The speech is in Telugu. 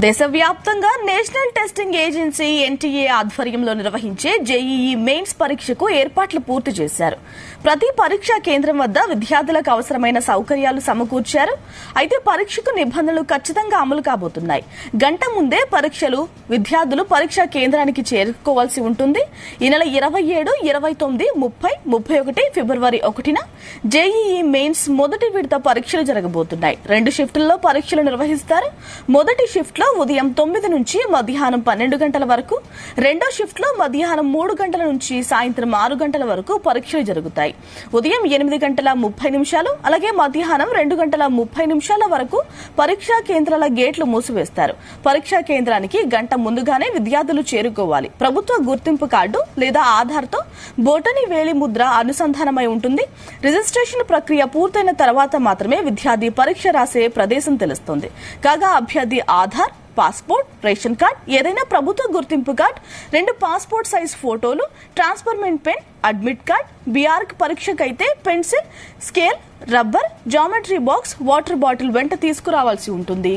దేశవ్యాప్తంగా నేషనల్ టెస్టింగ్ ఏజెన్సీ ఎన్టీఏ ఆధ్వర్యంలో నిర్వహించే జేఈఈ మెయిన్స్ పరీక్షకు ఏర్పాట్లు పూర్తి చేశారు. ప్రతి పరీక్షా కేంద్రం వద్ద విద్యార్థులకు అవసరమైన సౌకర్యాలు సమకూర్చారు. అయితే పరీక్షకు నిబంధనలు ఖచ్చితంగా అమలు కాబోతున్నాయి. గంట ముందే విద్యార్థులు పరీక్షా కేంద్రానికి చేరుకోవాల్సి ఉంటుంది. ఈ నెల 27, 29, 30, 31 ఫిబ్రవరి 1న జేఈఈ మెయిన్స్ మొదటి విడత పరీక్షలు జరగబోతున్నాయి. 2 షిఫ్టుల్లో పరీక్షలు నిర్వహిస్తారు. మొదటి షిఫ్ట్ ఉదయం 9 నుంచి మధ్యాహ్నం 12 గంటల వరకు, రెండో షిఫ్ట్ లో మధ్యాహ్నం 3 గంటల నుంచి సాయంత్రం 6 గంటల వరకు పరీక్షలు జరుగుతాయి. ఉదయం 8:30 అలాగే మధ్యాహ్నం 2:30 వరకు పరీక్షా కేంద్రాల గేట్లు మూసివేస్తారు. పరీక్షా కేంద్రానికి గంట ముందుగానే విద్యార్థులు చేరుకోవాలి. ప్రభుత్వ గుర్తింపు కార్డు లేదా ఆధార్తో బొటని వేలి ముద్ర అనుసంధానమై ఉంటుంది. రిజిస్ట్రేషన్ ప్రక్రియ పూర్తయిన తర్వాత మాత్రమే విద్యార్థి పరీక్ష రాసే ప్రదేశం తెలుస్తుంది. కాగా అభ్యర్థి ఆధార్, పాస్పోర్ట్, రేషన్ కార్డ్, ఏదైనా ప్రభుత్వ గుర్తింపు కార్డ్, 2 పాస్పోర్ట్ సైజ్ ఫోటోలు, transparent pen, admit card, B Arch పరీక్షకైతే pencil, scale, rubber, geometry box, water bottle వెంట తీసుకురావాల్సి ఉంటుంది.